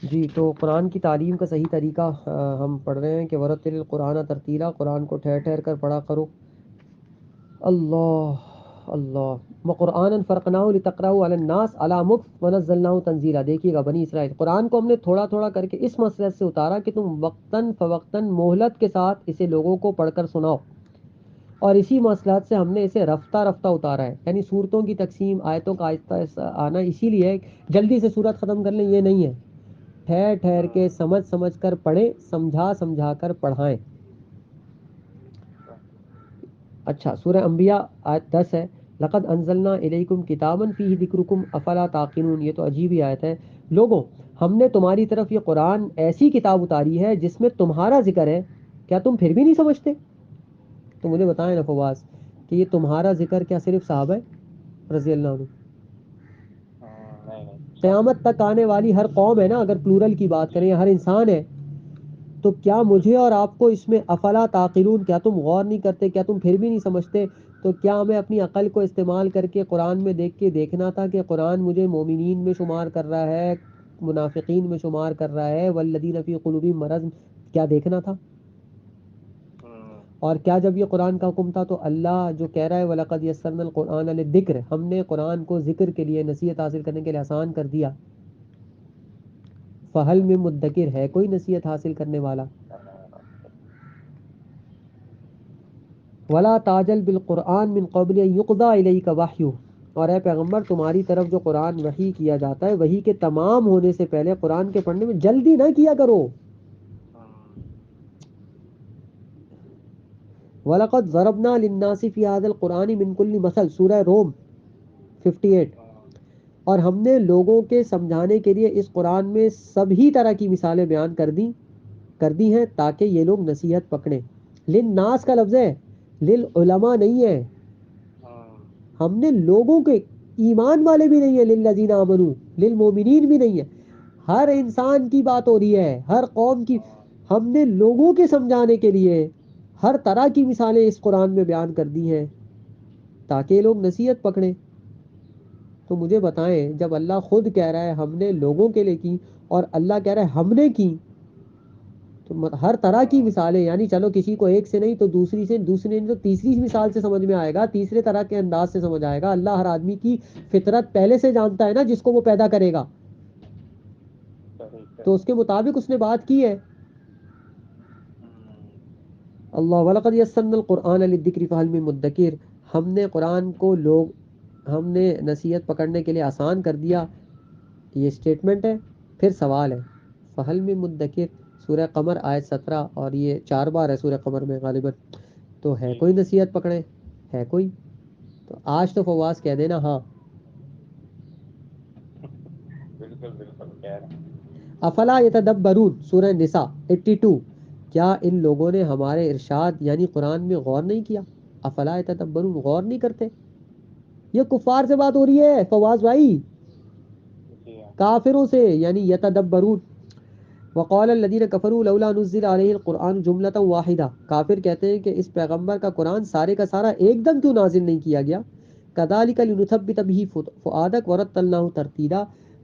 جی تو قرآن کی تعلیم کا صحیح طریقہ ہم پڑھ رہے ہیں کہ ورتل القرآن ترتیلا، قرآن کو ٹھہر ٹھہر کر پڑھا کرو. اللہ اللہ. وقرآن فرقناہ لتقرأہ علی الناس علی مکث ونزلناہ تنزیلا. دیکھیے گا بنی اسرائیل، قرآن کو ہم نے تھوڑا تھوڑا کر کے اس مسئلے سے اتارا کہ تم وقتاً فوقتاً مہلت کے ساتھ اسے لوگوں کو پڑھ کر سناؤ، اور اسی مصلحت سے ہم نے اسے رفتہ رفتہ اتارا ہے. یعنی صورتوں کی تقسیم، آیتوں کا آہستہ آہستہ آنا اسی لیے ہے کہ جلدی سے صورت ختم کر لیں، یہ نہیں ہے. ٹھہر ٹھہر کے سمجھ سمجھ کر پڑھیں، سمجھا سمجھا کر پڑھائیں. اچھا سورہ انبیاء آیت 10 ہے. لقد انزلنا الیکم کتابا فیہ ذکرکم افلا تعقلون. یہ تو عجیب ہی آیت ہے. لوگوں، ہم نے تمہاری طرف یہ قرآن ایسی کتاب اتاری ہے جس میں تمہارا ذکر ہے، کیا تم پھر بھی نہیں سمجھتے؟ تو مجھے بتائیں نا فواز کہ یہ تمہارا ذکر کیا صرف صحابہ رضی اللہ عنہ؟ قیامت تک آنے والی ہر قوم ہے نا، اگر پلورل کی بات کریں، ہر انسان ہے. تو کیا مجھے اور آپ کو اس میں افلا تعقلون، کیا تم غور نہیں کرتے، کیا تم پھر بھی نہیں سمجھتے؟ تو کیا ہمیں اپنی عقل کو استعمال کر کے قرآن میں دیکھ کے دیکھنا تھا کہ قرآن مجھے مومنین میں شمار کر رہا ہے، منافقین میں شمار کر رہا ہے، والذین فی قلوبہم مرض؟ کیا دیکھنا تھا؟ اور کیا جب یہ قرآن کا حکم تھا تو اللہ جو کہہ رہا ہے وَلَقَدْ يَسَّرْنَا الْقُرْآنَ لِلذِّكْرِ، ہم نے قرآن کو ذکر کے لیے، نصیحت حاصل کرنے کے لیے آسان کر دیا. فَهَلْ مِن مُدَّکِرٍ، ہے کوئی نصیحت حاصل کرنے والا؟ وَلَا تَعْجَلْ بِالْقُرْآنِ مِن قَبْلِ أَن يُقْضَىٰ إِلَيْكَ وَحْيُهُ، اور اے پیغمبر تمہاری طرف جو قرآن وحی کیا جاتا ہے، وحی کے تمام ہونے سے پہلے قرآن کے پڑھنے میں جلدی نہ کیا کرو. وَلَقَدْ ضَرَبْنَا لِلنَّاسِ فِي هَٰذَا الْقُرْآنِ مِن كُلِّ مَثَلٍ، سورہ روم 58. اور ہم نے لوگوں کے سمجھانے کے لیے اس قرآن میں سبھی طرح کی مثالیں بیان کر دی ہیں تاکہ یہ لوگ نصیحت پکڑیں. للناس کا لفظ ہے، للعلماء نہیں ہے. ہم نے لوگوں کے، ایمان والے بھی نہیں ہے، للذین آمنوا، للمومنین بھی نہیں ہے، ہر انسان کی بات ہو رہی ہے، ہر قوم کی. ہم نے لوگوں کے سمجھانے کے لیے ہر طرح کی مثالیں اس قرآن میں بیان کر دی ہیں تاکہ یہ لوگ نصیحت پکڑیں. تو مجھے بتائیں، جب اللہ خود کہہ رہا ہے ہم نے لوگوں کے لیے کی، اور اللہ کہہ رہا ہے ہم نے کی، تو ہر طرح کی مثالیں، یعنی چلو کسی کو ایک سے نہیں تو دوسری سے، دوسری نہیں تو تیسری مثال سے سمجھ میں آئے گا، تیسرے طرح کے انداز سے سمجھ آئے گا. اللہ ہر آدمی کی فطرت پہلے سے جانتا ہے نا، جس کو وہ پیدا کرے گا، تو اس کے مطابق اس نے بات کی ہے. اللہ. وَلَقَدْ يَسَّرْنَا الْقُرْآنَ لِلذِّكْرِ فَهَلْ مِن مُدَّكِرٍ، ہم نے قرآن کو ہم نے نصیحت پکڑنے کے لیے آسان کر دیا. یہ اسٹیٹمنٹ ہے. پھر سوال ہے، فَهَلْ مِن مُدَّكِرٍ، سورہ قمر آیت 17، اور یہ 4 بار ہے سورہ قمر میں غالباً. تو ہے کوئی نصیحت پکڑے؟ ہے کوئی؟ تو آج تو فواز کہہ دینا ہاں. افلا یتدبرون، سورہ نساء 82. کیا ان لوگوں نے ہمارے ارشاد یعنی قرآن میں غور نہیں کیا؟ افلا یتدبرون، غور نہیں کرتے؟ یہ کفار سے بات ہو رہی ہے فواز بھائی، کافروں سے، یعنی یتدبرون. وقال الذين كفروا لولا نزل عليه القرآن جملة واحدة، کافر کہتے ہیں کہ اس پیغمبر کا قرآن سارے کا سارا ایک دم کیوں نازل نہیں کیا گیا؟ كذلك لنثبت به فؤادك ورتلناه ترتیلا،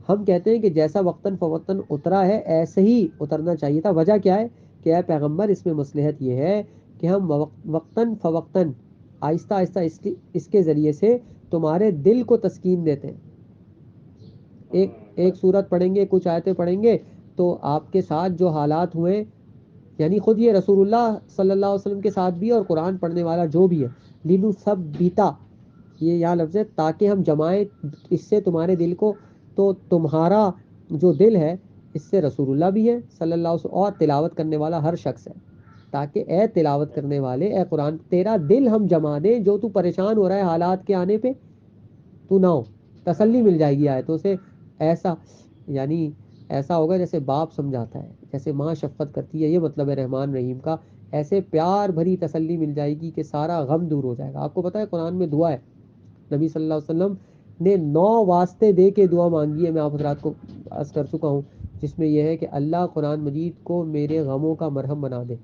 ہم کہتے ہیں کہ جیسا وقتاً فوقتاً اترا ہے ایسے ہی اترنا چاہیے تھا. وجہ کیا ہے کہ اے پیغمبر اس میں مصلحت یہ ہے کہ ہم وقتاً فوقتاً آہستہ آہستہ اس کے ذریعے سے تمہارے دل کو تسکین دیتے ہیں. ایک سورت پڑھیں گے، کچھ آیتیں پڑھیں گے، تو آپ کے ساتھ جو حالات ہوئے، یعنی خود یہ رسول اللہ صلی اللہ علیہ وسلم کے ساتھ بھی، اور قرآن پڑھنے والا جو بھی ہے، لینو سب بیتا، یہ یہاں لفظ ہے، تاکہ ہم جمائیں اس سے تمہارے دل کو. تو تمہارا جو دل ہے اس سے رسول اللہ بھی ہے صلی اللہ علیہ وسلم، اور تلاوت کرنے والا ہر شخص ہے، تاکہ اے تلاوت کرنے والے، اے قرآن، تیرا دل ہم جما دیں. جو تو پریشان ہو رہا ہے حالات کے آنے پہ، تو نہ ہو، تسلی مل جائے گی آیتوں سے. ایسا یعنی ایسا ہوگا جیسے باپ سمجھاتا ہے، جیسے ماں شفقت کرتی ہے، یہ مطلب ہے رحمان رحیم کا. ایسے پیار بھری تسلی مل جائے گی کہ سارا غم دور ہو جائے گا. آپ کو پتہ ہے قرآن میں دعا ہے، نبی صلی اللہ علیہ وسلم نے 9 واسطے دے کے دعا مانگی ہے، میں آپ حضرات کو عرض کر چکا ہوں، جس میں یہ ہے کہ اللہ قرآن مجید کو میرے غموں کا مرہم بنا دے،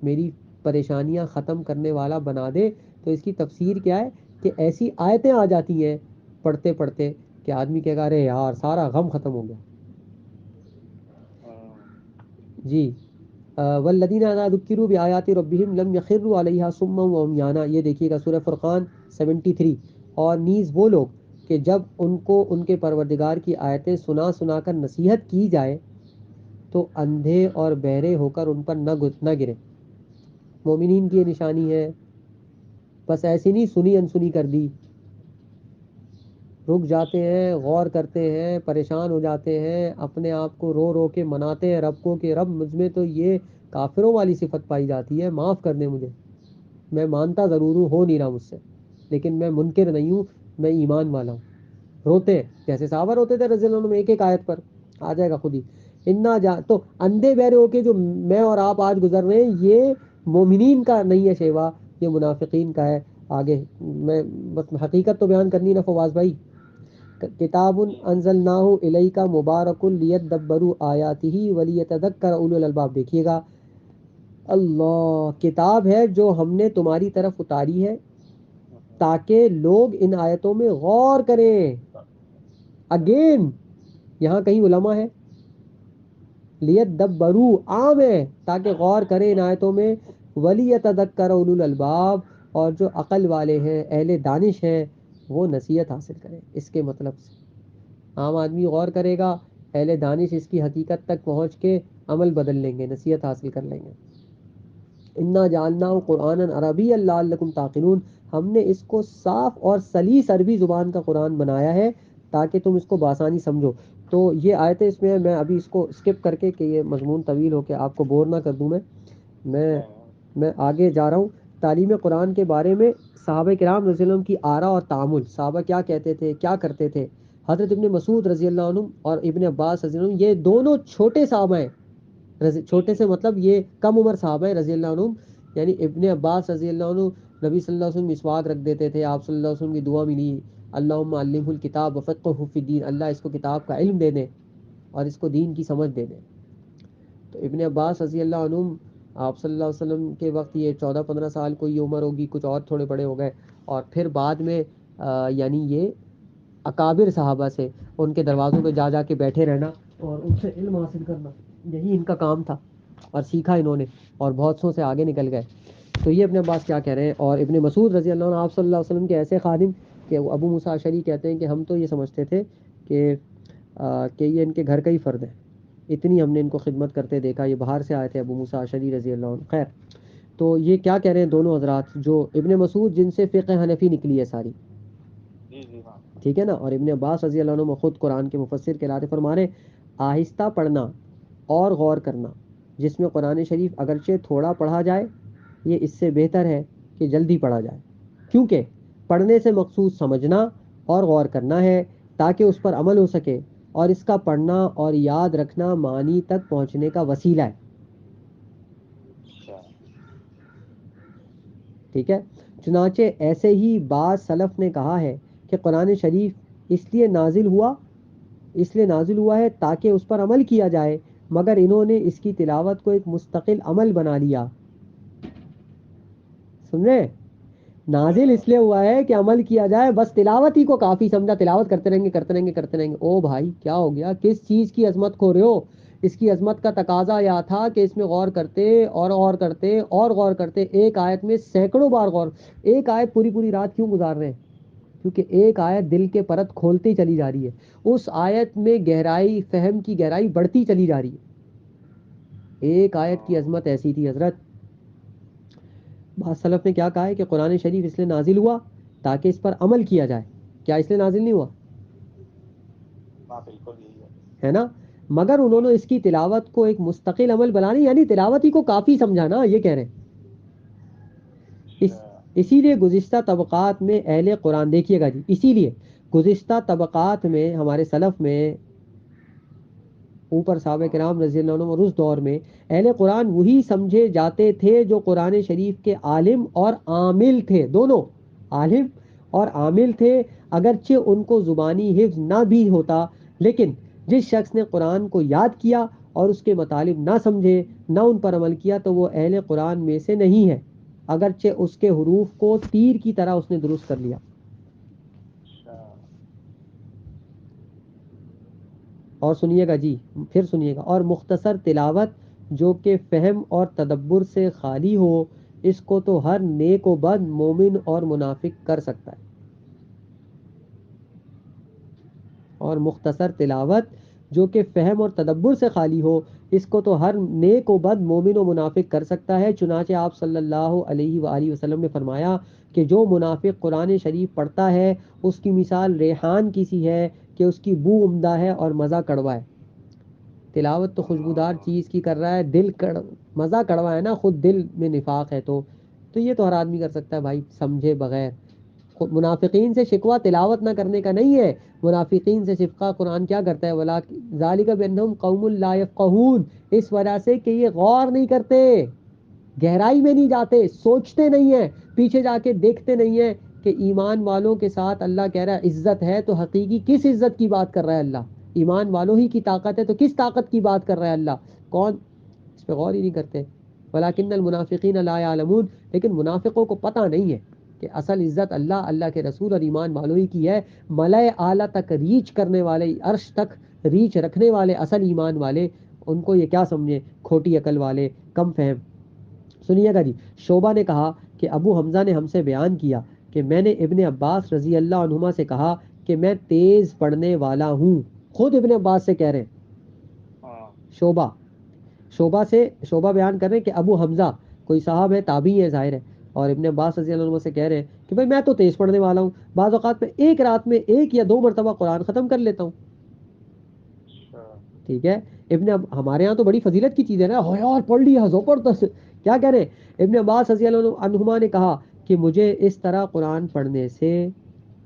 میری پریشانیاں ختم کرنے والا بنا دے. تو اس کی تفسیر کیا ہے کہ ایسی آیتیں آ جاتی ہیں پڑھتے پڑھتے کہ آدمی کہے گا ارے یار سارا غم ختم ہو گیا. جی والذین اذا ذکروا بآیات ربہم لم یخروا علیہا صما وعمیانا، یہ دیکھیے گا سورہ فرقان 73۔ اور نیز وہ لوگ کہ جب ان کو ان کے پروردگار کی آیتیں سنا سنا کر نصیحت کی جائے تو اندھے اور بہرے ہو کر ان پر نہ گرے۔ مومنین کی یہ نشانی ہے، بس ایسی نہیں سنی انسنی کر دی، رک جاتے ہیں، غور کرتے ہیں، پریشان ہو جاتے ہیں، اپنے آپ کو رو رو کے مناتے ہیں رب کو کہ رب مجھ میں تو یہ کافروں والی صفت پائی جاتی ہے، معاف کر دے مجھے، میں مانتا ضرور ہوں، ہو نہیں رہا مجھ سے، لیکن میں منکر نہیں ہوں، میں ایمان والا ہوں۔ روتے ہیں جیسے صحابہ روتے تھے رضی اللہ عنہ، ایک ایک آیت پر آ جائے گا خود ہی۔ تو اندھے بہرے ہو کے جو میں اور آپ آج گزر رہے ہیں، یہ مومنین کا نہیں ہے شیوا، یہ منافقین کا ہے۔ آگے میں بس حقیقت تو بیان کرنی نا فواز بھائی۔ کتاب انزلناہ الیک مبارک لیدبروا آیاتہ ولیتذکر اولو الالباب، دیکھیے گا، اللہ کتاب ہے جو ہم نے تمہاری طرف اتاری ہے تاکہ لوگ ان آیتوں میں غور کریں۔ اگین یہاں کہیں علماء ہے، لیدبروا عام ہے، تاکہ غور کریں ان آیتوں میں، ولیتذکر اولو الالباب، اور جو عقل والے ہیں، اہل دانش ہیں، وہ نصیحت حاصل کریں اس کے مطلب سے۔ عام آدمی غور کرے گا، اہل دانش اس کی حقیقت تک پہنچ کے عمل بدل لیں گے، نصیحت حاصل کر لیں گے۔ انا جعلناہ قرآنا عربیا لعلکم تعقلون، ہم نے اس کو صاف اور سلیس عربی زبان کا قرآن بنایا ہے تاکہ تم اس کو بآسانی سمجھو۔ تو یہ آیتیں اس میں ابھی اس کو اسکپ کر کے کہ یہ مضمون طویل ہو کے آپ کو بور نہ کر دوں میں آگے جا رہا ہوں۔ تعلیم قرآن کے بارے میں صحابہ کرام رضی اللہ عنہ کی آرا اور تعامل، صحابہ کیا کہتے تھے، کیا کرتے تھے۔ حضرت ابن مسعود رضی اللہ عنہ اور ابن عباس رضی اللہ عنہ، یہ دونوں چھوٹے صحابہ ہیں، چھوٹے سے مطلب یہ کم عمر صحابہ ہیں رضی اللہ عنہ، یعنی ابن عباس رضی اللہ عنہ نبی صلی اللہ علیہ وسلم مسواک رکھ دیتے تھے، آپ صلی اللہ علیہ وسلم کی دعا ملی، اللہم علمہ الکتاب وفقہہ فی الدین، اللہ اس کو کتاب کا علم دے دے اور اس کو دین کی سمجھ دے دے۔ تو ابن عباس رضی اللہ عنہ آپ صلی اللہ علیہ وسلم کے وقت یہ 14-15 سال کو یہ عمر ہوگی، کچھ اور تھوڑے بڑے ہو گئے، اور پھر بعد میں یعنی یہ اکابر صحابہ سے ان کے دروازوں پہ جا جا کے بیٹھے رہنا اور ان سے علم حاصل کرنا، یہی ان کا کام تھا، اور سیکھا انہوں نے، اور بہت سو سے آگے نکل گئے۔ تو یہ ابن عباس کیا کہہ رہے ہیں، اور ابن مسعود رضی اللہ عنہ آپ صلی اللہ علیہ وسلم کے ایسے خادم کہ وہ ابو موسیٰ اشعری کہتے ہیں کہ ہم تو یہ سمجھتے تھے کہ یہ ان کے گھر کا ہی فرد ہے، اتنی ہم نے ان کو خدمت کرتے دیکھا، یہ باہر سے آئے تھے ابو موسیٰ اشعری رضی اللہ عنہ۔ خیر، تو یہ کیا کہہ رہے ہیں دونوں حضرات، جو ابن مسعود جن سے فقہ حنفی نکلی ہے ساری، ٹھیک ہے نا، اور ابن عباس رضی اللہ عنہ خود قرآن کے مفسر کہلاتے، فرما رہے آہستہ پڑھنا اور غور کرنا، جس میں قرآن شریف اگرچہ تھوڑا پڑھا جائے، یہ اس سے بہتر ہے کہ جلدی پڑھا جائے، کیونکہ پڑھنے سے مقصود سمجھنا اور غور کرنا ہے تاکہ اس پر عمل ہو سکے، اور اس کا پڑھنا اور یاد رکھنا معنی تک پہنچنے کا وسیلہ ہے۔ ٹھیک ہے، چنانچہ ایسے ہی بعض سلف نے کہا ہے کہ قرآن شریف اس لیے نازل ہوا ہے تاکہ اس پر عمل کیا جائے، مگر انہوں نے اس کی تلاوت کو ایک مستقل عمل بنا لیا۔ سن رہے، نازل اس لیے ہوا ہے کہ عمل کیا جائے، بس تلاوت ہی کو کافی سمجھا، تلاوت کرتے رہیں گے کرتے رہیں گے کرتے رہیں گے۔ او بھائی کیا ہو گیا، کس چیز کی عظمت کھو رہے ہو؟ اس کی عظمت کا تقاضا یا تھا کہ اس میں غور کرتے اور غور کرتے اور غور کرتے، ایک آیت میں سینکڑوں بار غور، ایک آیت پوری پوری رات کیوں گزار رہے ہیں؟ کیونکہ ایک آیت دل کے پرت کھولتی چلی جا رہی ہے، اس آیت میں گہرائی، فہم کی گہرائی بڑھتی چلی جا رہی ہے۔ ایک آیت کی عظمت ایسی تھی حضرت۔ بعض سلف نے کیا کہا ہے کہ قرآن شریف اس لیے نازل ہوا تاکہ اس پر عمل کیا جائے، کیا اس لیے نازل نہیں ہوا؟ ہے نا، مگر انہوں نے اس کی تلاوت کو ایک مستقل عمل بنانی، یعنی تلاوت ہی کو کافی سمجھانا، یہ کہہ رہے ہیں۔ اسی لیے گزشتہ طبقات میں اہل قرآن، دیکھیے گا جی، اسی لیے گزشتہ طبقات میں ہمارے سلف میں، اوپر صحابہ کرام رضی اللہ عنہ اور اس دور میں اہل قرآن وہی سمجھے جاتے تھے جو قرآن شریف کے عالم اور عامل تھے، دونوں عالم اور عامل تھے، اگرچہ ان کو زبانی حفظ نہ بھی ہوتا، لیکن جس شخص نے قرآن کو یاد کیا اور اس کے مطالب نہ سمجھے، نہ ان پر عمل کیا، تو وہ اہل قرآن میں سے نہیں ہے، اگرچہ اس کے حروف کو تیر کی طرح اس نے درست کر لیا۔ اور سنیے گا جی، پھر سنیے گا، اور مختصر تلاوت جو کہ فہم اور تدبر سے خالی ہو، اس کو تو ہر نیک و بد مومن اور منافق کر سکتا ہے. اور مختصر تلاوت جو کہ فہم اور تدبر سے خالی ہو، اس کو تو ہر نیک و بد مومن و منافق کر سکتا ہے. چنانچہ آپ صلی اللہ علیہ وآلہ وسلم نے فرمایا کہ جو منافق قرآن شریف پڑھتا ہے اس کی مثال ریحان کی سی ہے کہ اس کی بو عمدہ ہے اور مزہ کڑوا ہے. تلاوت تو خوشبودار چیز کی کر رہا ہے، مزہ کڑوا ہے نا، خود دل میں نفاق ہے تو یہ تو ہر آدمی کر سکتا ہے بھائی سمجھے بغیر. منافقین سے شکوہ تلاوت نہ کرنے کا نہیں ہے، منافقین سے شفقہ قرآن کیا کرتا ہے، ذالک بانہم قوم لا یفقہون، اس وجہ سے کہ یہ غور نہیں کرتے، گہرائی میں نہیں جاتے، سوچتے نہیں ہیں، پیچھے جا کے دیکھتے نہیں ہیں کہ ایمان والوں کے ساتھ اللہ کہہ رہا ہے عزت ہے، تو حقیقی کس عزت کی بات کر رہا ہے اللہ؟ ایمان والوں ہی کی طاقت ہے تو کس طاقت کی بات کر رہا ہے اللہ؟ کون؟ اس پہ غور ہی نہیں کرتے. ولیکن المنافقین لا یعلمون، لیکن منافقوں کو پتہ نہیں ہے کہ اصل عزت اللہ کے رسول اور ایمان والوں ہی کی ہے. ملائے اعلیٰ تک ریچ کرنے والے، عرش تک ریچ رکھنے والے اصل ایمان والے، ان کو یہ کیا سمجھے، کھوٹی عقل والے، کم فہم. سنیے گا جی، شعبہ نے کہا کہ ابو حمزہ نے ہم سے بیان کیا کہ میں نے ابن عباس رضی اللہ عنہما سے کہا کہ میں تیز پڑھنے والا ہوں. خود ابن عباس سے کہہ رہے ہیں. شعبہ بیان کر رہے ہیں کہ ابو حمزہ کوئی صاحب ہے، تابعی ہے ظاہر ہے، اور ابن عباس رضی اللہ عنہ سے کہہ رہے ہیں کہ بھائی میں تو تیز پڑھنے والا ہوں، بعض اوقات میں ایک رات میں 1 یا 2 مرتبہ قرآن ختم کر لیتا ہوں. ٹھیک ہے، ہمارے ہاں تو بڑی فضیلت کی چیز ہے نا، یار پڑھ لیا زبردست. کیا کہہ رہے ہیں ابن عباس رضی اللہ عنہما نے کہا کہ مجھے اس طرح قرآن پڑھنے سے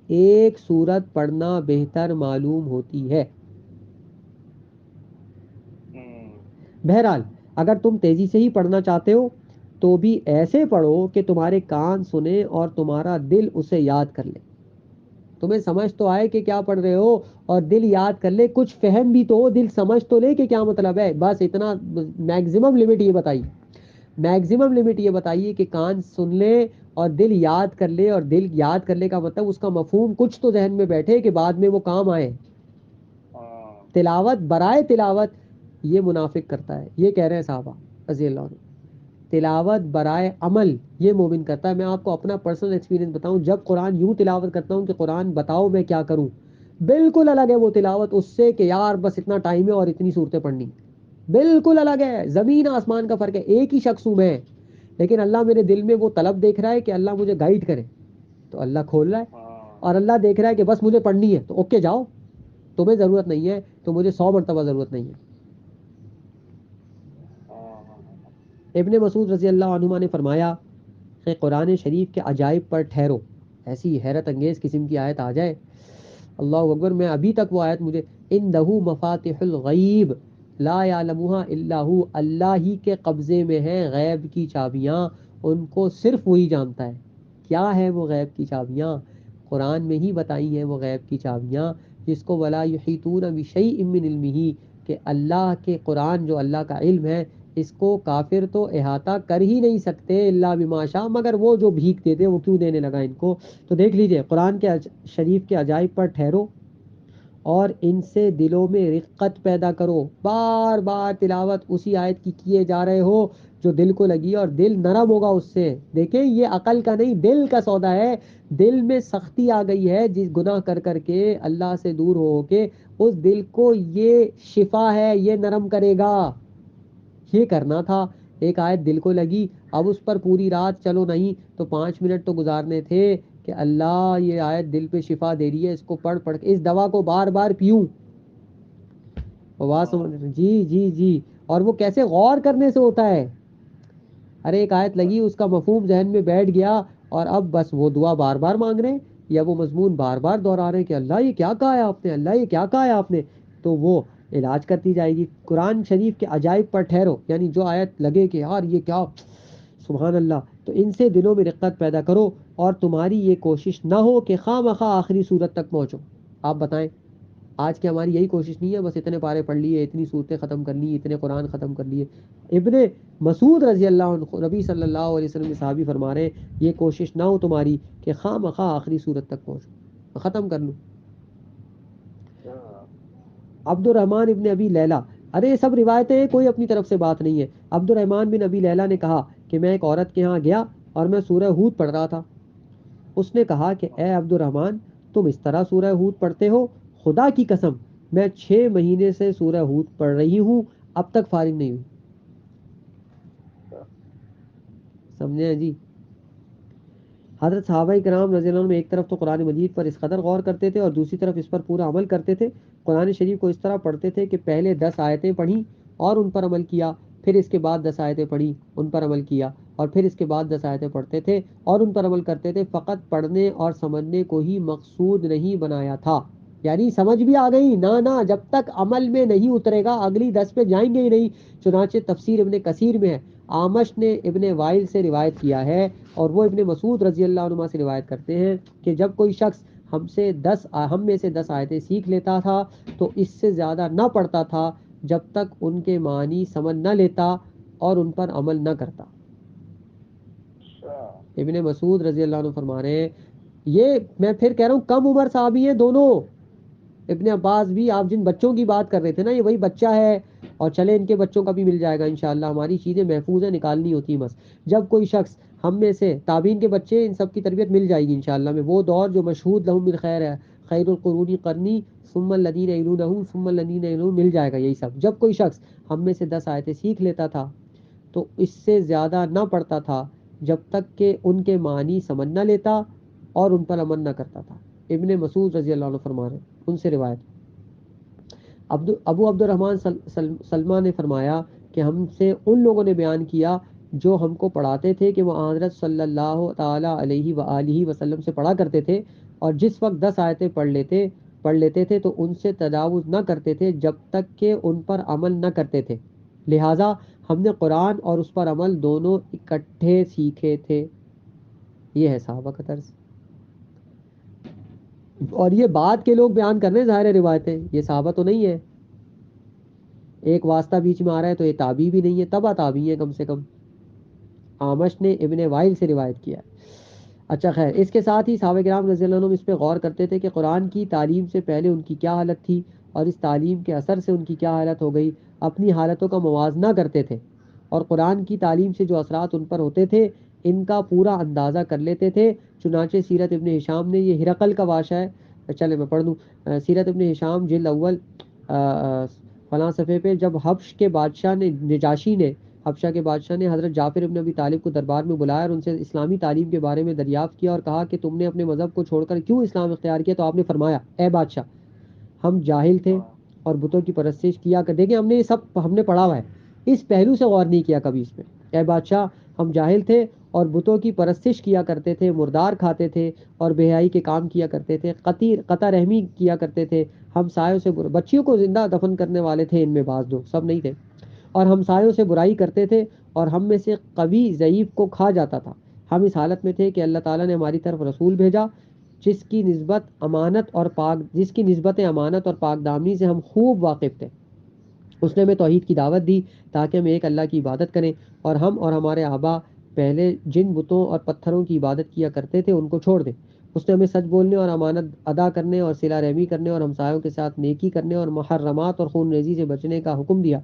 ایک سورت پڑھنا بہتر معلوم ہوتی ہے. بہرحال اگر تم تیزی سے ہی پڑھنا چاہتے ہو تو بھی ایسے پڑھو کہ تمہارے کان سنیں اور تمہارا دل اسے یاد کر لے. تمہیں سمجھ تو آئے کہ کیا پڑھ رہے ہو اور دل یاد کر لے، کچھ فہم بھی تو ہو، دل سمجھ تو لے کہ کیا مطلب ہے. بس اتنا میگزیمم لمٹ یہ بتائیے، میگزیمم لمٹ یہ بتائیے کہ کان سن لے اور دل یاد کر لے، اور دل یاد کر لے کا مطلب اس کا مفہوم کچھ تو ذہن میں بیٹھے کہ بعد میں وہ کام آئے. تلاوت برائے تلاوت یہ منافق کرتا ہے، یہ کہہ رہے ہیں صحابہ رضی اللہ عنہ. تلاوت برائے عمل یہ مومن کرتا ہے. میں آپ کو اپنا پرسنل ایکسپیرینس بتاؤں، جب قرآن یوں تلاوت کرتا ہوں کہ قرآن بتاؤ میں کیا کروں، بالکل الگ ہے وہ تلاوت اس سے کہ یار بس اتنا ٹائم ہے اور اتنی صورتیں پڑھنی، بالکل الگ ہے، زمین آسمان کا فرق ہے. ایک ہی شخص ہوں میں، لیکن اللہ میرے دل میں وہ طلب دیکھ رہا ہے کہ اللہ مجھے گائیڈ کرے، تو اللہ کھول رہا ہے. اور اللہ دیکھ رہا ہے کہ بس مجھے پڑھنی ہے تو اوکے جاؤ، تمہیں ضرورت نہیں ہے تو مجھے 100 مرتبہ ضرورت نہیں ہے. ابن مسعود رضی اللہ عنہما نے فرمایا کہ قرآن شریف کے عجائب پر ٹھہرو. ایسی حیرت انگیز قسم کی آیت آ جائے، اللہ اکبر، میں ابھی تک وہ آیت مجھے اندہ مفاتح الغیب لا یعلمها الا هو، اللہ ہی کے قبضے میں ہے غیب کی چابیاں، ان کو صرف وہی جانتا ہے. کیا ہے وہ غیب کی چابیاں؟ قرآن میں ہی بتائی ہیں وہ غیب کی چابیاں، جس کو ولا یحیطون بشیء من علمہ، کہ اللہ کے قرآن جو اللہ کا علم ہے اس کو کافر تو احاطہ کر ہی نہیں سکتے الا بما شاء، مگر وہ جو بھیک دیتے وہ کیوں دینے لگا ان کو. تو دیکھ لیجئے قرآن کے شریف کے عجائب پر ٹھہرو اور ان سے دلوں میں رقت پیدا کرو. بار بار تلاوت اسی آیت کی کیے جا رہے ہو جو دل کو لگی اور دل نرم ہوگا اس سے. دیکھیں یہ عقل کا نہیں دل کا سودا ہے. دل میں سختی آ گئی ہے جس گناہ کر کر کے اللہ سے دور ہو کے، اس دل کو یہ شفا ہے، یہ نرم کرے گا. یہ کرنا تھا، ایک آیت دل کو لگی، اب اس پر پوری رات چلو نہیں تو 5 منٹ تو گزارنے تھے کہ اللہ یہ آیت دل پہ شفا دے رہی ہے، اس کو پڑھ پڑھ کے اس دوا کو بار بار پیوں. جی جی جی. اور وہ کیسے غور کرنے سے ہوتا ہے. ارے ایک آیت لگی، اس کا مفہوم ذہن میں بیٹھ گیا اور اب بس وہ دعا بار بار مانگ رہے ہیں یا وہ مضمون بار بار دہرا رہے ہیں کہ اللہ یہ کیا کہا ہے آپ نے، اللہ یہ کیا کہا ہے آپ نے، تو وہ علاج کرتی جائے گی. قرآن شریف کے عجائب پر ٹھہرو، یعنی جو آیت لگے کہ یار یہ کیا، سبحان اللہ، تو ان سے دلوں میں رقت پیدا کرو اور تمہاری یہ کوشش نہ ہو کہ خواہ مخواہ آخری صورت تک پہنچو. آپ بتائیں، آج کی ہماری یہی کوشش نہیں ہے بس اتنے پارے پڑھ لیے، اتنی صورتیں ختم کر لی، اتنے قرآن ختم کر لیے. ابن مسعود رضی اللہ عنہ، نبی صلی اللہ علیہ وسلم کے صحابی فرما رہے ہیں یہ کوشش نہ ہو تمہاری کہ خواہ مخواہ آخری صورت تک پہنچو، ختم کر لوں. عبد الرحمن ابن ابی لیلہ ارے یہ سب روایتیں ہیں، کوئی اپنی طرف سے بات نہیں ہے۔ عبد الرحمن بن ابی لیلہ نے کہا کہ میں ایک عورت کے ہاں گیا اور میں سورہ ہود پڑھ رہا تھا۔ اس نے کہا کہ اے عبد الرحمن، تم اس طرح سورہ ہود پڑھتے ہو؟ خدا کی قسم میں 6 مہینے سے سورہ ہود پڑھ رہی ہوں، اب تک فارغ نہیں ہوئی۔ سمجھے جی؟ حضرت صحابہ کرام رضی اللہ عنہم ایک طرف تو قرآن مجید پر اس قدر غور کرتے تھے اور دوسری طرف اس پر پورا عمل کرتے تھے۔ قرآن شریف کو اس طرح پڑھتے تھے کہ پہلے 10 آیتیں پڑھی اور ان پر عمل کیا، پھر اس کے بعد 10 آیتیں پڑھی، ان پر عمل کیا، اور پھر اس کے بعد 10 آیتیں پڑھتے تھے اور ان پر عمل کرتے تھے۔ فقط پڑھنے اور سمجھنے کو ہی مقصود نہیں بنایا تھا، یعنی سمجھ بھی آ گئی نہ جب تک عمل میں نہیں اترے گا اگلی 10 پہ جائیں گے ہی نہیں۔ چنانچہ تفسیر ابن کثیر میں ہے، آمش نے ابن وائل سے روایت کیا ہے اور وہ ابن مسعود رضی اللہ عنہ سے روایت کرتے ہیں کہ جب کوئی شخص ہم میں سے 10 آیتیں سیکھ لیتا تھا تو اس سے زیادہ نہ پڑھتا تھا جب تک ان کے معنی سمجھ نہ لیتا اور ان پر عمل نہ کرتا۔ ابن مسعود رضی اللہ عنہ فرما رہے ہیں، یہ میں پھر کہہ رہا ہوں کم عمر صحابی ہیں دونوں۔ ابن عباس بھی، آپ جن بچوں کی بات کر رہے تھے نا، یہ وہی بچہ ہے، اور چلے ان کے بچوں کا بھی مل جائے گا انشاءاللہ، ہماری چیزیں محفوظ ہیں، نکالنی ہوتی ہیں بس۔ جب کوئی شخص ہم میں سے، تابعین کے بچے، ان سب کی تربیت مل جائے گی انشاءاللہ میں، وہ دور جو مشہود لہم بالخیر ہے، خیر القرون قرنی ثم الذین یلونہم ثم الذین یلونہم، مل جائے گا یہی سب۔ جب کوئی شخص ہم میں سے 10 آیتیں سیکھ لیتا تھا تو اس سے زیادہ نہ پڑھتا تھا جب تک کہ ان کے معنی سمجھ نہ لیتا اور ان پر عمل نہ کرتا تھا۔ ابن مسعود رضی اللہ عنہ فرما رہے ہیں، ان سے روایت۔ ابو عبد الرحمن سلمہ نے فرمایا کہ ہم سے ان لوگوں نے بیان کیا جو ہم کو پڑھاتے تھے کہ وہ حضرت صلی اللہ تعالیٰ علیہ وآلہ وسلم سے پڑھا کرتے تھے، اور جس وقت 10 آیتیں پڑھ لیتے تھے تو ان سے تجاوز نہ کرتے تھے جب تک کہ ان پر عمل نہ کرتے تھے، لہٰذا ہم نے قرآن اور اس پر عمل دونوں اکٹھے سیکھے تھے۔ یہ ہے صحابہ کا طرز، اور یہ بعد کے لوگ بیان کر رہے ہیں، ظاہر روایتیں، یہ صحابہ تو نہیں ہے۔ ایک واسطہ بیچ میں آ رہا ہے تو یہ تابعی بھی نہیں ہے، تبع تابعی ہے کم سے کم۔ آمش نے ابن وائل سے روایت کیا ہے۔ اچھا خیر، اس کے ساتھ ہی صحابہ کرام رضی اللہ عنہم اس پہ غور کرتے تھے کہ قرآن کی تعلیم سے پہلے ان کی کیا حالت تھی اور اس تعلیم کے اثر سے ان کی کیا حالت ہو گئی، اپنی حالتوں کا موازنہ کرتے تھے اور قرآن کی تعلیم سے جو اثرات ان پر ہوتے تھے ان کا پورا اندازہ کر لیتے تھے۔ چنانچہ سیرت ابن ہشام نے، یہ ہرقل کا واقعہ ہے، چلے میں پڑھ دوں۔ سیرت ابن ہشام جلد اول فلاں صفحے پہ، جب حبش کے بادشاہ نے، نجاشی نے، حبشہ کے بادشاہ نے حضرت جعفر ابن ابی طالب کو دربار میں بلایا اور ان سے اسلامی تعلیم کے بارے میں دریافت کیا اور کہا کہ تم نے اپنے مذہب کو چھوڑ کر کیوں اسلام اختیار کیا، تو آپ نے فرمایا اے بادشاہ، ہم جاہل تھے اور بتوں کی پرستش کیا کر، دیکھیں ہم نے یہ سب ہم نے پڑھا ہوا ہے، اس پہلو سے غور نہیں کیا کبھی اس پہ۔ اے بادشاہ، ہم جاہل تھے اور بتوں کی پرستش کیا کرتے تھے، مردار کھاتے تھے اور بے حیائی کے کام کیا کرتے تھے، قطع رحمی کیا کرتے تھے، ہم سایوں سے بچیوں کو زندہ دفن کرنے والے تھے، ان میں بعض لوگ، سب نہیں تھے، اور ہم سایوں سے برائی کرتے تھے اور ہم میں سے قوی ضعیف کو کھا جاتا تھا۔ ہم اس حالت میں تھے کہ اللہ تعالیٰ نے ہماری طرف رسول بھیجا جس کی نسبت امانت اور پاک دامنی سے ہم خوب واقف تھے۔ اس نے ہمیں توحید کی دعوت دی تاکہ ہم ایک اللہ کی عبادت کریں، اور ہم اور ہمارے آبا پہلے جن بتوں اور پتھروں کی عبادت کیا کرتے تھے ان کو چھوڑ دیں۔ اس نے ہمیں سچ بولنے اور امانت ادا کرنے اور صلہ رحمی کرنے اور ہمسایوں کے ساتھ نیکی کرنے اور محرمات اور خون ریزی سے بچنے کا حکم دیا،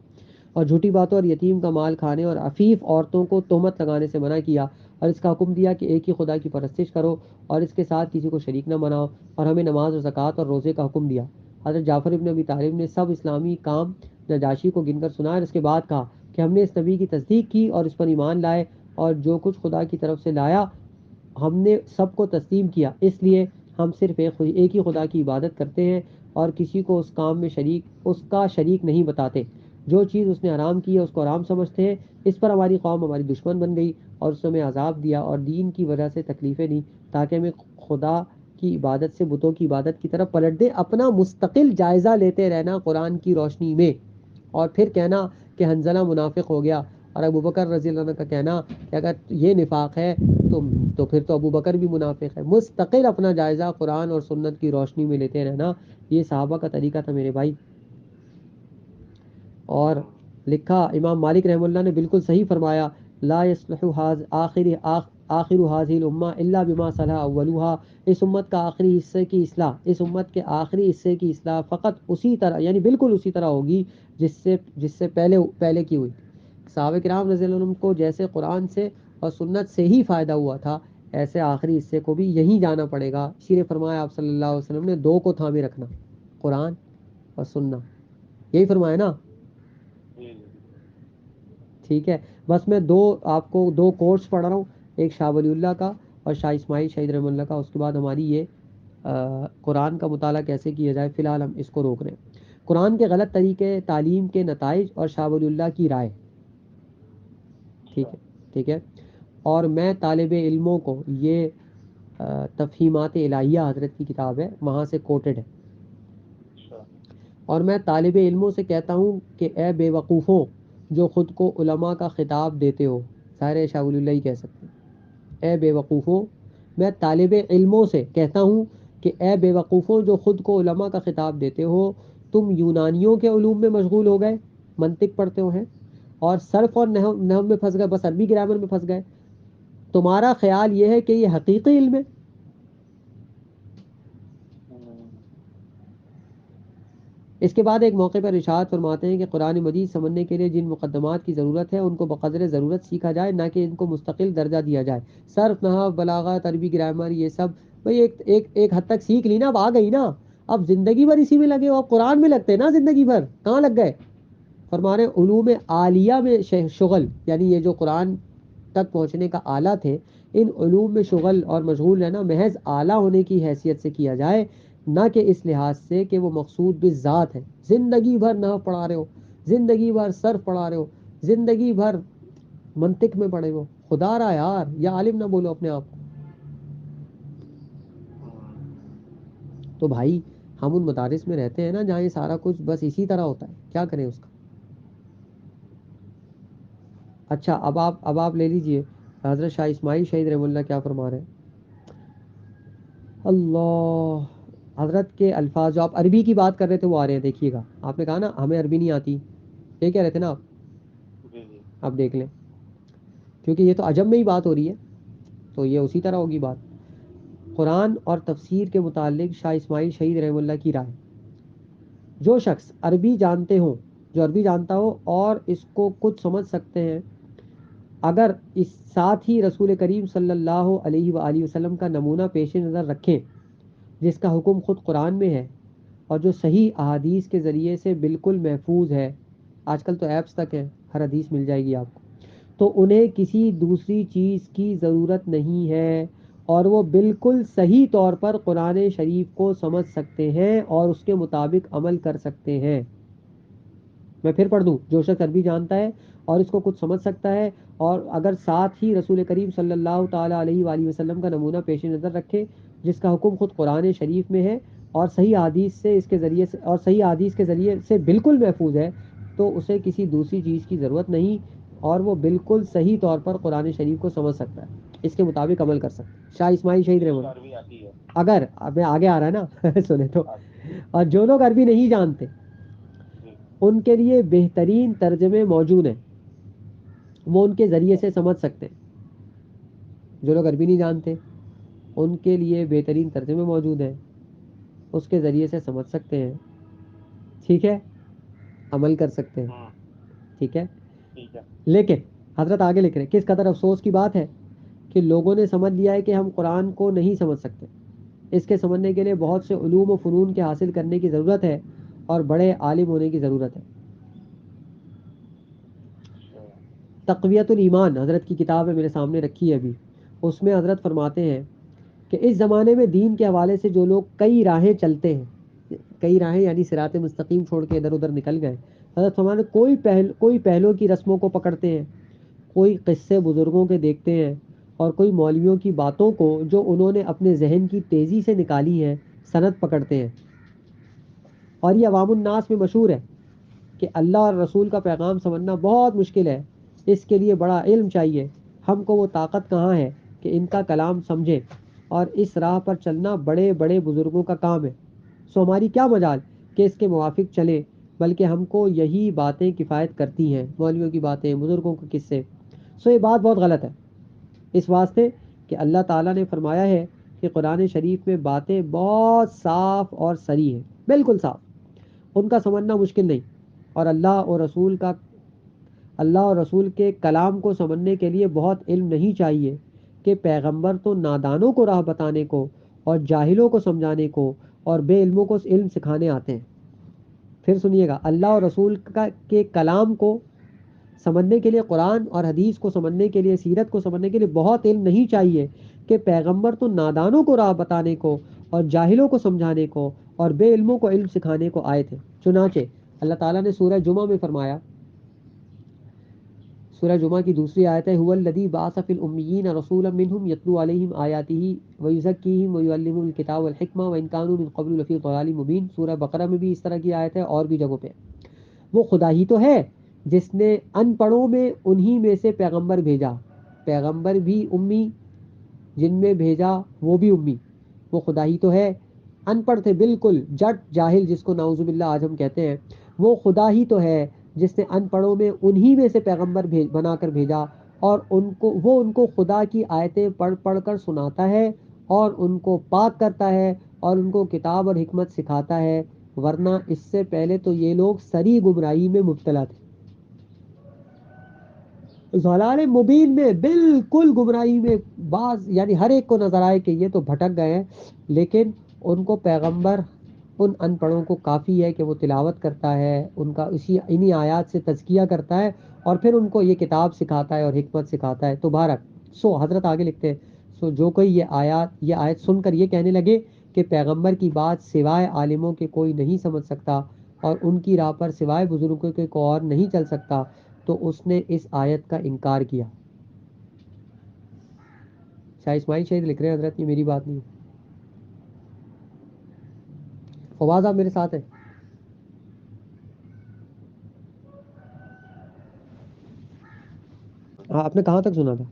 اور جھوٹی باتوں اور یتیم کا مال کھانے اور عفیف عورتوں کو تہمت لگانے سے منع کیا، اور اس کا حکم دیا کہ ایک ہی خدا کی پرستش کرو اور اس کے ساتھ کسی کو شریک نہ بناؤ، اور ہمیں نماز اور زکوٰۃ اور روزے کا حکم دیا۔ حضرت جعفر ابن ابی طالب نے سب اسلامی کام نجاشی کو گن کر سنایا اور اس کے بعد کہا کہ ہم نے اس نبی کی تصدیق کی اور اس پر ایمان لائے، اور جو کچھ خدا کی طرف سے لایا ہم نے سب کو تسلیم کیا، اس لیے ہم صرف ایک ہی خدا کی عبادت کرتے ہیں اور کسی کو اس کام میں اس کا شریک نہیں بتاتے۔ جو چیز اس نے حرام کی ہے اس کو حرام سمجھتے ہیں۔ اس پر ہماری قوم ہماری دشمن بن گئی اور اس نے ہمیں عذاب دیا اور دین کی وجہ سے تکلیفیں دی تاکہ ہمیں خدا کی عبادت سے بتوں کی عبادت کی طرف پلٹ دے۔ اپنا مستقل جائزہ لیتے رہنا قرآن کی روشنی میں، اور پھر کہنا کہ حنظلہ منافق ہو گیا، اور ابو بکر رضی اللہ عنہ کا کہنا کہ اگر یہ نفاق ہے تو پھر تو ابو بکر بھی منافق ہے۔ مستقل اپنا جائزہ قرآن اور سنت کی روشنی میں لیتے رہنا، یہ صحابہ کا طریقہ تھا میرے بھائی۔ اور لکھا امام مالک رحمہ اللہ نے بالکل صحیح فرمایا، لا يصلح آخر هذه الامہ الا بما صلح اولها، اس امت کا آخری حصے کی اصلاح، اس امت کے آخری حصے کی اصلاح فقط اسی طرح یعنی بالکل اسی طرح ہوگی جس سے پہلے کی ہوئی. صحابہ کرام رضی اللہ عنہم کو جیسے قرآن سے اور سنت سے ہی فائدہ ہوا تھا، ایسے آخری حصے کو بھی یہیں جانا پڑے گا. اسی لیے فرمایا آپ صلی اللہ علیہ وسلم نے دو کو تھامے رکھنا، قرآن اور سننا، یہی فرمایا نا. ٹھیک ہے، بس میں آپ کو دو کورس پڑھا رہا ہوں، ایک شاہ ولی اللہ کا اور شاہ اسماعیل شہید رحمہ اللہ کا. اس کے بعد ہماری یہ قرآن کا مطالعہ کیسے کیا جائے، فی الحال ہم اس کو روک رہے ہیں. قرآن کے غلط طریقے، تعلیم کے نتائج اور شاہ ولی اللہ کی رائے. ٹھیک ہے. اور میں طالب علموں کو یہ تفہیمات الہیہ حضرت کی کتاب ہے، وہاں سے کوٹڈ ہے، اور میں طالب علموں سے کہتا ہوں کہ اے بے وقوفوں جو خود کو علماء کا خطاب دیتے ہو، سارے شاہ ولی اللہ ہی کہہ سکتے ہیں، اے بے وقوفوں، میں طالب علموں سے کہتا ہوں کہ اے بے وقوفوں جو خود کو علماء کا خطاب دیتے ہو، تم یونانیوں کے علوم میں مشغول ہو گئے، منطق پڑھتے ہو ہیں، اور صرف اور نحو میں پھنس گئے، بس عربی گرامر میں پھنس گئے. تمہارا خیال یہ ہے کہ یہ حقیقی علم ہے. اس کے بعد ایک موقع پر ارشاد فرماتے ہیں کہ قرآن مجید سمجھنے کے لیے جن مقدمات کی ضرورت ہے ان کو بقدر ضرورت سیکھا جائے، نہ کہ ان کو مستقل درجہ دیا جائے. صرف، نحو، بلاغت، عربی گرامر، یہ سب بھئی ایک حد تک سیکھ لی نا، اب آ گئی نا، اب زندگی بھر اسی میں لگے ہو. اب قرآن میں لگتے نا زندگی بھر، کہاں لگ گئے؟ فرمانے علوم عالیہ میں شغل، یعنی یہ جو قرآن تک پہنچنے کا آلہ تھے، ان علوم میں شغل اور مشغول رہنا محض اعلیٰ ہونے کی حیثیت سے کیا جائے، نہ کہ اس لحاظ سے کہ وہ مقصود بالذات ہے. زندگی بھر نحو پڑھا رہے ہو، زندگی بھر صرف پڑھا رہے ہو، زندگی بھر منطق میں پڑھے ہو، خدا را یار، یا عالم نہ بولو اپنے آپ کو. تو بھائی ہم ان مدارس میں رہتے ہیں نا جہاں یہ سارا کچھ بس اسی طرح ہوتا ہے، کیا کریں اس کا. اچھا، اب آپ لے لیجئے حضرت شاہ اسماعیل شہید رحمہ اللہ کیا فرما رہے ہیں. اللہ، حضرت کے الفاظ جو آپ عربی کی بات کر رہے تھے وہ آ رہے ہیں، دیکھیے گا. آپ نے کہا نا ہمیں عربی نہیں آتی، یہ کہہ رہے تھے نا آپ. آپ دیکھ لیں، کیونکہ یہ تو عجم میں ہی بات ہو رہی ہے، تو یہ اسی طرح ہوگی بات. قرآن اور تفسیر کے متعلق شاہ اسماعیل شہید رحمہ اللہ کی رائے: جو شخص عربی جانتے ہوں، جو عربی جانتا ہو اور اس کو کچھ سمجھ سکتے ہیں، اگر اس ساتھ ہی رسول کریم صلی اللہ علیہ وآلہ وسلم کا نمونہ پیش نظر رکھیں جس کا حکم خود قرآن میں ہے اور جو صحیح احادیث کے ذریعے سے بالکل محفوظ ہے، آج کل تو ایپس تک ہے، ہر حدیث مل جائے گی آپ کو، تو انہیں کسی دوسری چیز کی ضرورت نہیں ہے، اور وہ بالکل صحیح طور پر قرآن شریف کو سمجھ سکتے ہیں اور اس کے مطابق عمل کر سکتے ہیں. میں پھر پڑھ دوں: جو شخص عربی جانتا ہے اور اس کو کچھ سمجھ سکتا ہے، اور اگر ساتھ ہی رسول کریم صلی اللہ تعالیٰ علیہ وآلہ وسلم کا نمونہ پیش نظر رکھے جس کا حکم خود قرآن شریف میں ہے اور صحیح حدیث کے ذریعے سے بالکل محفوظ ہے، تو اسے کسی دوسری چیز کی ضرورت نہیں، اور وہ بالکل صحیح طور پر قرآن شریف کو سمجھ سکتا ہے، اس کے مطابق عمل کر سکتا ہے. شاہ اسماعیل شہید رحمہ اگر اب آگے آ رہا ہے نا سنے تو. اور جو لوگ عربی نہیں جانتے ان کے لیے بہترین ترجمے موجود ہیں، وہ ان کے ذریعے سے سمجھ سکتے ہیں. جو لوگ عربی نہیں جانتے ان کے لیے بہترین ترجمے موجود ہیں، اس کے ذریعے سے سمجھ سکتے ہیں، ٹھیک ہے، عمل کر سکتے ہیں. ٹھیک ہے، لیکن حضرت آگے لکھ رہے ہیں: کس قدر افسوس کی بات ہے کہ لوگوں نے سمجھ لیا ہے کہ ہم قرآن کو نہیں سمجھ سکتے. اس کے سمجھنے کے لیے بہت سے علوم و فنون کے حاصل کرنے کی ضرورت ہے اور بڑے عالم ہونے کی ضرورت ہے. تقویت الایمان حضرت کی کتاب ہے، میرے سامنے رکھی ہے ابھی. اس میں حضرت فرماتے ہیں کہ اس زمانے میں دین کے حوالے سے جو لوگ کئی راہیں چلتے ہیں، کئی راہیں یعنی صراط مستقیم چھوڑ کے ادھر ادھر نکل گئے، حضرت فرماتے ہیں کوئی پہلو کی رسموں کو پکڑتے ہیں، کوئی قصے بزرگوں کے دیکھتے ہیں، اور کوئی مولویوں کی باتوں کو جو انہوں نے اپنے ذہن کی تیزی سے نکالی ہیں سند پکڑتے ہیں. اور یہ عوام الناس میں مشہور ہے کہ اللہ اور رسول کا پیغام سمجھنا بہت مشکل ہے، اس کے لیے بڑا علم چاہیے. ہم کو وہ طاقت کہاں ہے کہ ان کا کلام سمجھیں، اور اس راہ پر چلنا بڑے بڑے بزرگوں کا کام ہے. سو ہماری کیا مجال کہ اس کے موافق چلیں، بلکہ ہم کو یہی باتیں کفایت کرتی ہیں، مولویوں کی باتیں، بزرگوں کے قصے. سو یہ بات بہت غلط ہے. اس واسطے کہ اللہ تعالیٰ نے فرمایا ہے کہ قرآن شریف میں باتیں بہت صاف اور صریح ہیں، بالکل صاف، ان کا سمجھنا مشکل نہیں. اور اللہ اور رسول کے کلام کو سمجھنے کے لیے بہت علم نہیں چاہیے کہ پیغمبر تو نادانوں کو راہ بتانے کو اور جاہلوں کو سمجھانے کو اور بے علموں کو علم سکھانے آتے ہیں. پھر سنیے گا، اللہ اور رسول کے کلام کو سمجھنے کے لیے، قرآن اور حدیث کو سمجھنے کے لیے، سیرت کو سمجھنے کے لیے بہت علم نہیں چاہیے کہ پیغمبر تو نادانوں کو راہ بتانے کو اور جاہلوں کو سمجھانے کو اور بے علموں کو علم سکھانے کو آئے تھے. چنانچہ اللہ تعالیٰ نے سورہ جمعہ میں فرمایا، سورہ جمعہ کی دوسری آیت ہے، هو الذی بعث فی الامیین رسولا منہم یتلو علیہم آیاتہ ویزکیہم ویعلمہم الکتاب والحکمہ وان کانوا من قبل لفی ضلال مبین. سورہ بقرہ میں بھی اس طرح کی آیت ہے اور بھی جگہوں پہ. وہ خدا ہی تو ہے جس نے ان پڑھوں میں انہی میں سے پیغمبر بھیجا، پیغمبر بھی امی، جن میں بھیجا وہ بھی امی. وہ خدا ہی تو ہے، ان پڑھ تھے بالکل، جٹ جاہل جس کو نعوذ باللہ آج ہم کہتے ہیں، وہ خدا ہی تو ہے جس نے ان پڑھوں میں انہی میں سے پیغمبر بنا کر بھیجا، اور ان کو خدا کی آیتیں پڑھ پڑھ کر سناتا ہے اور ان کو پاک کرتا ہے اور ان کو کتاب اور حکمت سکھاتا ہے، ورنہ اس سے پہلے تو یہ لوگ سری گمراہی میں مبتلا تھے، ضلال مبین میں، بالکل گمراہی میں. بعض یعنی ہر ایک کو نظر آئے کہ یہ تو بھٹک گئے ہیں، لیکن ان کو پیغمبر ان ان پڑھوں کو کافی ہے کہ وہ تلاوت کرتا ہے، ان کا انہی آیات سے تزکیہ کرتا ہے اور پھر ان کو یہ کتاب سکھاتا ہے اور حکمت سکھاتا ہے. تو بہرحال حضرت آگے لکھتے ہیں، جو کوئی یہ آیت سن کر یہ کہنے لگے کہ پیغمبر کی بات سوائے عالموں کے کوئی نہیں سمجھ سکتا اور ان کی راہ پر سوائے بزرگوں کے کوئی اور نہیں چل سکتا، تو اس نے اس آیت کا انکار کیا. شاہ اسماعیل شہید لکھ رہے ہیں حضرت، یہ میری بات نہیں ہے. فواز آپ میرے ساتھ ہیں؟ ہاں، آپ نے کہاں تک سنا تھا؟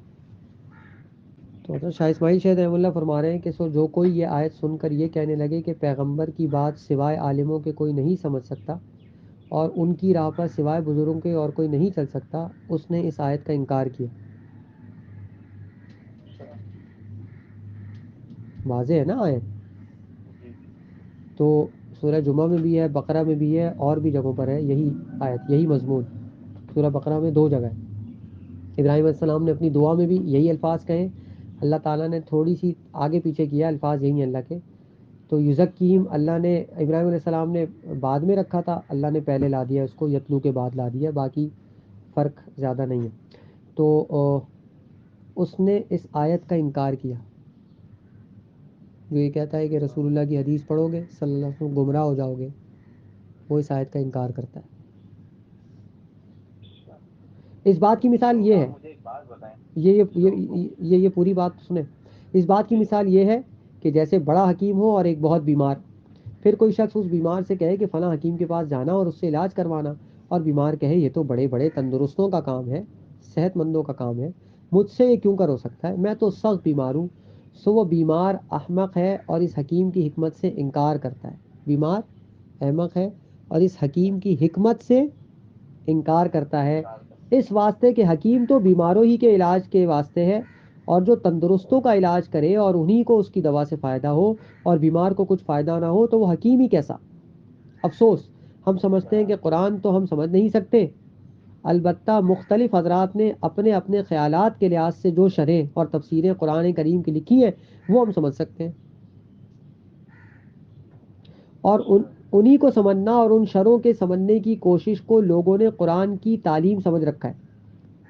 تو حضرت شاہ اسماعیل شہید رحمہ اللہ فرما رہے ہیں کہ جو کوئی یہ آیت سن کر یہ کہنے لگے کہ پیغمبر کی بات سوائے عالموں کے کوئی نہیں سمجھ سکتا اور ان کی راہ پر سوائے بزرگوں کے اور کوئی نہیں چل سکتا، اس نے اس آیت کا انکار کیا. واضح ہے نا آیت؟ تو سورہ جمعہ میں بھی ہے، بقرہ میں بھی ہے، اور بھی جگہوں پر ہے یہی آیت، یہی مضمون. سورہ بقرہ میں 2 جگہ ہے. ابراہیم علیہ السلام نے اپنی دعا میں بھی یہی الفاظ کہے، اللہ تعالیٰ نے تھوڑی سی آگے پیچھے کیا، الفاظ یہی ہیں اللہ کے. تو یزکیم اللہ نے ابراہیم علیہ السلام نے بعد میں رکھا تھا، اللہ نے پہلے لا دیا اس کو، یتلو کے بعد لا دیا، باقی فرق زیادہ نہیں ہے. تو اس نے اس آیت کا انکار کیا، جو یہ کہتا ہے کہ رسول اللہ کی حدیث پڑھو گے صلی اللہ علیہ وسلم گمراہ ہو جاؤ گے، وہ اس آیت کا انکار کرتا ہے. اس بات کی مثال یہ ہے، یہ پوری بات سنیں. اس بات کی مثال یہ ہے کہ جیسے بڑا حکیم ہو اور ایک بہت بیمار، پھر کوئی شخص اس بیمار سے کہے کہ فلاں حکیم کے پاس جانا اور اس سے علاج کروانا، اور بیمار کہے یہ تو بڑے بڑے تندرستوں کا کام ہے، صحت مندوں کا کام ہے، مجھ سے یہ کیوں کر ہو سکتا ہے، میں تو سخت بیمار ہوں. وہ بیمار احمق ہے اور اس حکیم کی حکمت سے انکار کرتا ہے. بیمار احمق ہے اور اس حکیم کی حکمت سے انکار کرتا ہے، اس واسطے کہ حکیم تو بیماروں ہی کے علاج کے واسطے ہے، اور جو تندرستوں کا علاج کرے اور انہی کو اس کی دوا سے فائدہ ہو اور بیمار کو کچھ فائدہ نہ ہو تو وہ حکیم ہی کیسا. افسوس، ہم سمجھتے ہیں کہ قرآن تو ہم سمجھ نہیں سکتے، البتہ مختلف حضرات نے اپنے اپنے خیالات کے لحاظ سے جو شرح اور تفسیریں قرآن کریم کی لکھی ہیں وہ ہم سمجھ سکتے ہیں، اور انہی کو سمجھنا اور ان شروں کے سمجھنے کی کوشش کو لوگوں نے قرآن کی تعلیم سمجھ رکھا ہے.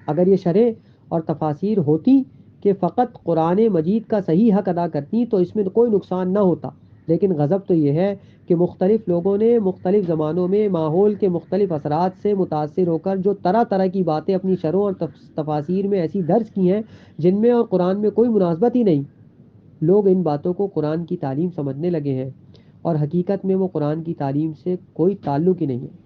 اگر یہ شرح اور تفاسیر ہوتی کہ فقط قرآن مجید کا صحیح حق ادا کرتی تو اس میں کوئی نقصان نہ ہوتا، لیکن غضب تو یہ ہے کہ مختلف لوگوں نے مختلف زمانوں میں ماحول کے مختلف اثرات سے متاثر ہو کر جو طرح طرح کی باتیں اپنی شرحوں اور تفاسیر میں ایسی درج کی ہیں جن میں اور قرآن میں کوئی مناسبت ہی نہیں، لوگ ان باتوں کو قرآن کی تعلیم سمجھنے لگے ہیں اور حقیقت میں وہ قرآن کی تعلیم سے کوئی تعلق ہی نہیں ہے.